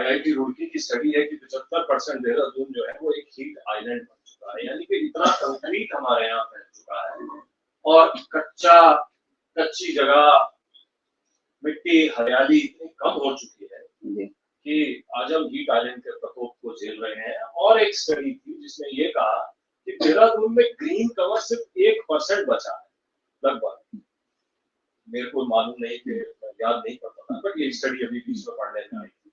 IIT Roorkee की study है कि 75% देहरादून जो है वो एक हीट आइलैंड बन चुका है, यानी कि इतना कंक्रीट हमारे यहाँ फैल चुका है और कच्ची जगह, मिट्टी, हरियाली इतनी कम हो चुकी है कि आज हम हीट आइलैंड के प्रकोप को झेल रहे हैं। और एक स्टडी थी जिसने ये कहा कि देहरादून में ग्रीन कवर सिर्फ 1% बचा है लगभग, मेरे को मालूम नहीं कि याद नहीं पता था, बट ये स्टडी अभी बीच में पढ़ने में आई थी।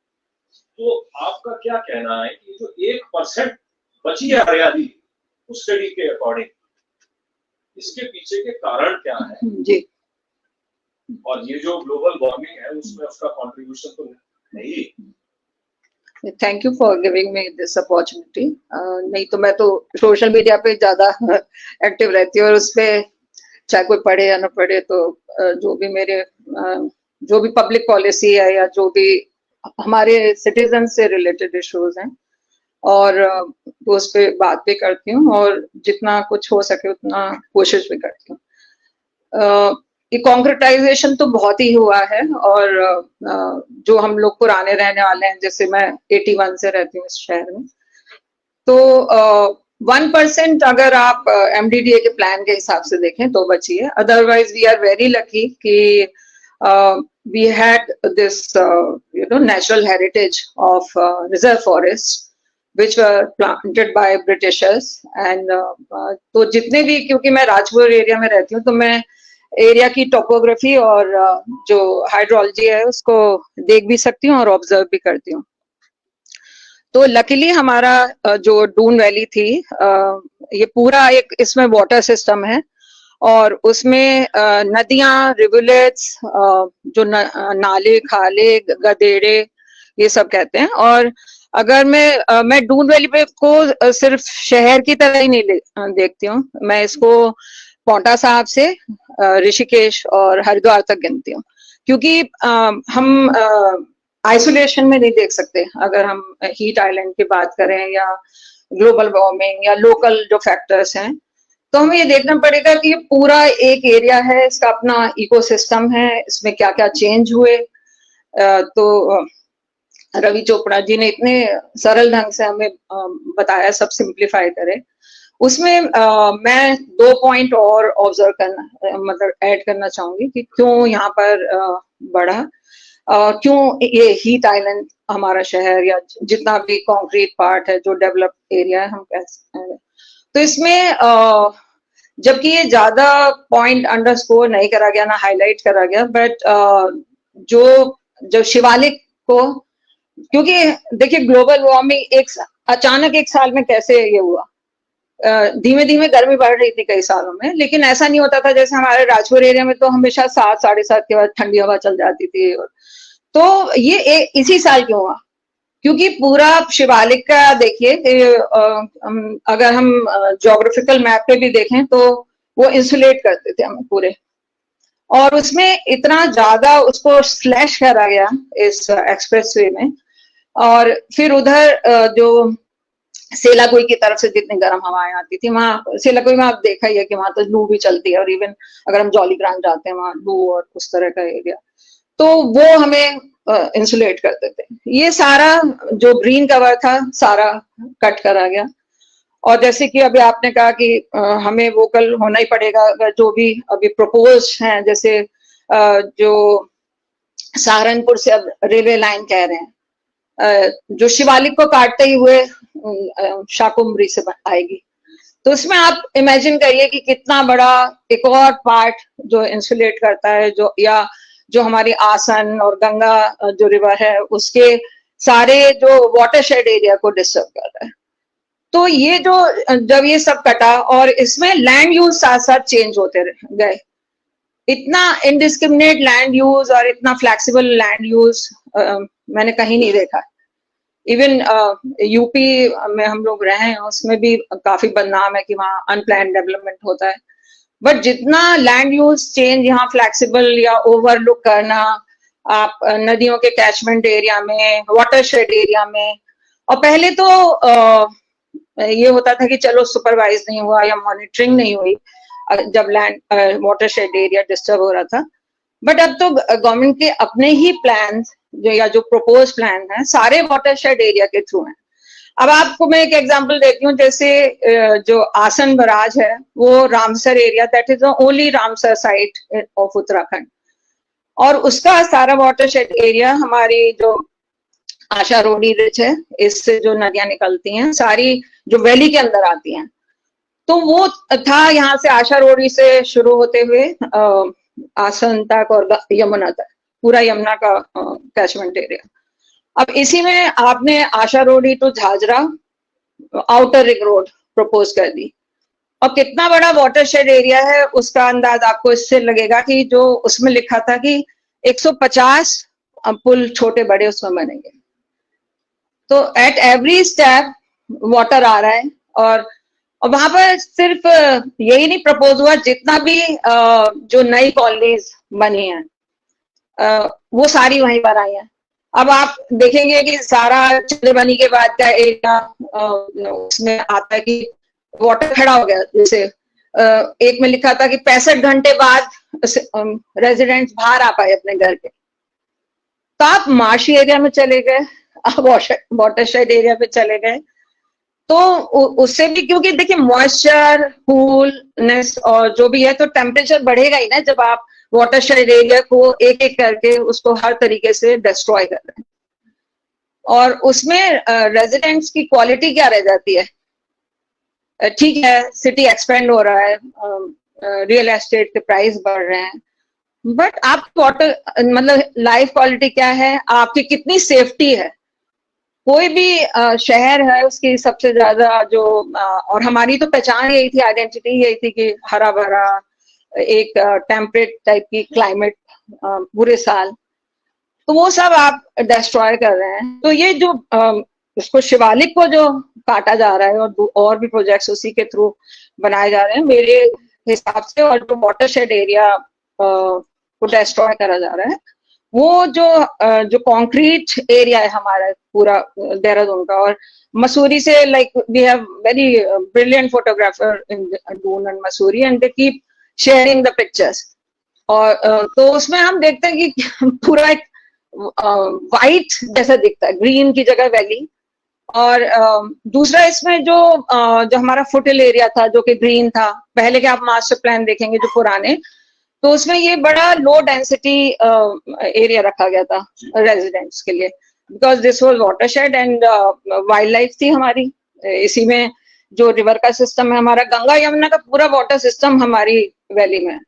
तो आपका क्या कहना है कि जो 1% बची है हरियाली उस स्टडी के अकॉर्डिंग, इसके पीछे के कारण क्या है जी? और ये जो ग्लोबल वार्मिंग है उसमें उसका कंट्रीब्यूशन तो नहीं। Thank you for giving me this opportunity. नहीं तो मैं तो सोशल मीडिया पे ज्यादा एक्टिव रहती हूँ और उस पे चाहे कोई पढ़े या ना पढ़े तो जो भी मेरे जो भी पब्लिक पॉलिसी है या जो भी हमारे सिटीजन से रिलेटेड इश्यूज हैं और तो उस पे बात भी करती हूँ और जितना कुछ हो सके उतना कोशिश भी करती हूँ। ये कॉन्क्रेटाइजेशन तो बहुत ही हुआ है और जो हम लोग पुराने रहने वाले हैं, जैसे मैं 81 से रहती हूँ इस शहर में, तो 1% अगर आप MDDA के प्लान के हिसाब से देखें तो बची है। Otherwise we are very lucky कि we had this natural heritage of reserve forests which were planted by Britishers and तो जितने भी, क्योंकि मैं राजपुर एरिया में रहती हूँ तो मैं एरिया की टोपोग्राफी और जो हाइड्रोलॉजी है उसको देख भी सकती हूँ और ऑब्जर्व भी करती हूँ। तो लकीली हमारा जो डून वैली थी ये पूरा एक इसमें वाटर सिस्टम है और उसमें नदियां, रिवुलेट्स, जो नाले, खाले, गदेड़े, ये सब कहते हैं। और अगर मैं डून वैली पे को सिर्फ शहर की तरह ही नहीं देखती हूँ, मैं इसको पौंटा साहब से ऋषिकेश और हरिद्वार तक गिनती हूँ, क्योंकि हम आइसोलेशन में नहीं देख सकते। अगर हम हीट आइलैंड की बात करें या ग्लोबल वार्मिंग या लोकल जो फैक्टर्स हैं, तो हमें ये देखना पड़ेगा कि ये पूरा एक एरिया है, इसका अपना इकोसिस्टम है, इसमें क्या क्या चेंज हुए। तो रवि चोपड़ा जी ने इतने सरल ढंग से हमें बताया, सब सिंप्लीफाई करे। उसमें मैं 2 पॉइंट और ऑब्जर्व करना, मतलब ऐड करना चाहूंगी कि क्यों यहाँ पर बढ़ा, क्यों ये हीट आइलैंड हमारा शहर या जितना भी कंक्रीट पार्ट है जो डेवलप एरिया है हम कह सकते हैं। तो इसमें जबकि ये ज्यादा पॉइंट अंडरस्कोर नहीं करा गया, ना हाईलाइट करा गया, बट जो शिवालिक को, क्योंकि देखिए ग्लोबल वार्मिंग अचानक एक साल में कैसे ये हुआ, धीमे धीमे गर्मी बढ़ रही थी कई सालों में, लेकिन ऐसा नहीं होता था। जैसे हमारे राजपुर एरिया में तो हमेशा 7, 7:30 के बाद ठंडी हवा चल जाती थी। तो ये इसी साल क्यों हुआ, क्योंकि पूरा शिवालिक का देखिए, अगर हम ज्योग्राफिकल मैप पे भी देखें तो वो इंसुलेट करते थे हमें पूरे, और उसमें इतना ज्यादा उसको स्लैश करा गया इस एक्सप्रेसवे में। और फिर उधर जो सेलाकुई की तरफ से जितनी गर्म हवाएं आती थी, वहां सेलाकुई में आप देखा ही है कि वहां तो लू भी चलती है, और इवन अगर हम जॉलीग्रांट जाते हैं वहां लू और उस तरह का एरिया, तो वो हमें इंसुलेट करते थे। ये सारा जो ग्रीन कवर था सारा कट करा गया। और जैसे कि अभी आपने कहा कि हमें वोकल होना ही पड़ेगा, अगर जो भी अभी प्रपोज हैं, जैसे जो सहारनपुर से अब रेलवे लाइन कह रहे हैं, जो शिवालिक को काटते ही हुए शाकुम्भरी से आएगी, तो उसमें आप इमेजिन करिए कि कितना बड़ा एक और पार्ट जो इंसुलेट करता है, जो हमारी आसन और गंगा जो रिवर है उसके सारे जो वाटरशेड एरिया को डिस्टर्ब कर रहा है। तो ये जब ये सब कटा और इसमें लैंड यूज साथ साथ चेंज होते गए, इतना इनडिस्क्रिमिनेट लैंड यूज और इतना फ्लेक्सिबल लैंड यूज मैंने कहीं नहीं देखा। इवन यूपी में हम लोग रहे हैं, उसमें भी काफी बदनाम है कि वहाँ अनप्लान्ड डेवलपमेंट होता है। बट जितना लैंड यूज चेंज यहाँ फ्लेक्सिबल या ओवरलुक करना, आप नदियों के कैचमेंट एरिया में, वाटरशेड एरिया में, और पहले तो ये होता था कि चलो सुपरवाइज नहीं हुआ या मॉनिटरिंग नहीं हुई जब लैंड वाटरशेड एरिया डिस्टर्ब हो रहा था। बट अब तो गवर्नमेंट के अपने ही प्लान जो या जो प्रपोज प्लान है सारे वाटरशेड एरिया के थ्रू हैं। अब आपको मैं एक एग्जांपल देती हूँ, जैसे जो आसन बराज है वो Ramsar area, that is the only Ramsar site of Uttarakhand, और उसका सारा वाटरशेड एरिया हमारी जो आशा रोडी रिच है, इससे जो नदियां निकलती हैं सारी जो वैली के अंदर आती हैं, तो वो था यहाँ से आशा रोडी से शुरू होते हुए आसन तक और यमुना तक, पूरा यमुना का कैचमेंट एरिया। अब इसी में आपने Asharodi to Jhajra outer ring road propose कर दी, और कितना बड़ा वाटरशेड एरिया है उसका अंदाज आपको इससे लगेगा कि जो उसमें लिखा था कि 150 पुल छोटे बड़े उसमें बनेंगे। तो एट एवरी स्टेप वाटर आ रहा है, और वहां पर सिर्फ यही नहीं प्रपोज हुआ, जितना भी जो नई कॉलोनीज बनी हैं वो सारी वहीं पर आई हैं। अब आप देखेंगे कि सारा चंद्रबनी के बाद का एरिया उसमें आता है कि वाटर खड़ा हो गया, जैसे एक में लिखा था कि 65 घंटे बाद रेजिडेंट्स बाहर आ पाए अपने घर के। तो आप मार्शी एरिया में चले गए, आप वाटरशेड एरिया पे चले गए, तो उससे भी, क्योंकि देखिए मॉइस्चर, कूलनेस और जो भी है, तो टेम्परेचर बढ़ेगा ही ना जब आप वाटरशेड एरिया को एक एक करके उसको हर तरीके से डिस्ट्रॉय कर रहे हैं। और उसमें रेजिडेंट्स की क्वालिटी क्या रह जाती है? ठीक है, सिटी एक्सपेंड हो रहा है, रियल एस्टेट के प्राइस बढ़ रहे हैं, बट आप वाटर मतलब लाइफ क्वालिटी क्या है, आपकी कितनी सेफ्टी है? कोई भी शहर है उसकी सबसे ज्यादा जो और हमारी तो पहचान यही थी, आइडेंटिटी यही थी कि हरा भरा एक टेम्परेट टाइप की क्लाइमेट पूरे साल, तो वो सब आप डिस्ट्रॉय कर रहे हैं। तो ये जो इसको शिवालिक को जो काटा जा रहा है और भी प्रोजेक्ट्स उसी के थ्रू बनाए जा रहे हैं मेरे हिसाब से, और जो वाटरशेड एरिया को डिस्ट्रॉय करा जा रहा है, वो जो कंक्रीट एरिया है हमारा पूरा देहरादून का, और मसूरी से, like we have very brilliant photographer in Doon and Mussoorie, and they keep sharing the pictures, और तो उसमें हम देखते हैं कि पूरा एक वाइट जैसा दिखता है, ग्रीन की जगह वैली, और दूसरा इसमें जो हमारा फुटहिल एरिया था जो कि ग्रीन था, पहले के आप मास्टर प्लान देखेंगे जो पुराने, तो उसमें ये बड़ा लो डेंसिटी एरिया रखा गया था रेजिडेंट्स के लिए, because this was watershed and wild life थी हमारी। इसी में जो रिवर का सिस्टम है हमारा, गंगा यमुना का पूरा वाटर सिस्टम हमारी वैली में,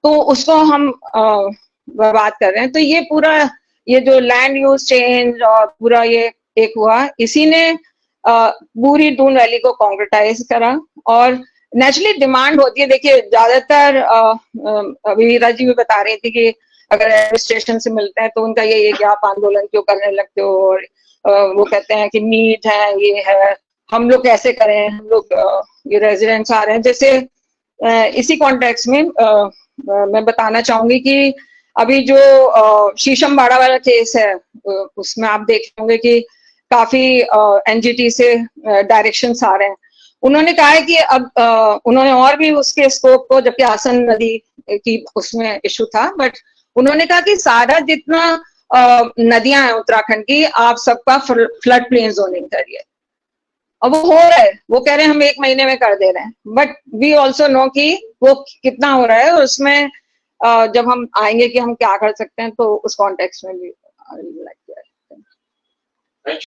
तो उसको हम बर्बाद कर रहे हैं। तो ये पूरा ये जो लैंड यूज चेंज और पूरा ये एक हुआ, इसी ने पूरी दून वैली को कॉन्क्रीटाइज करा, और नेचुरली डिमांड होती है। देखिए ज्यादातर अभी वीरा जी भी बता रही थी कि अगर एडमिनिस्ट्रेशन से मिलते हैं तो उनका ये कि आप आंदोलन क्यों करने लगते हो, और वो कहते हैं कि नीड है, ये है, हम लोग कैसे करें, हम लोग ये रेजिडेंट्स आ रहे हैं। जैसे इसी कॉन्टेक्स्ट में मैं बताना चाहूंगी कि अभी जो शीशम बाड़ा वाला केस है उसमें आप देख होंगे कि काफी एनजीटी से डायरेक्शंस आ रहे हैं। उन्होंने कहा है कि अब उन्होंने और भी उसके स्कोप को, जबकि आसन नदी की उसमें इशू था, बट उन्होंने कहा कि सारा जितना नदियां हैं उत्तराखंड की, आप सबका फ्लड प्लेन जोनिंग करिए। और वो हो रहा है, वो कह रहे हैं हम 1 महीने में कर दे रहे हैं, बट वी ऑल्सो नो कि वो कितना हो रहा है, और उसमें जब हम आएंगे कि हम क्या कर सकते हैं तो उस कॉन्टेक्स्ट में भी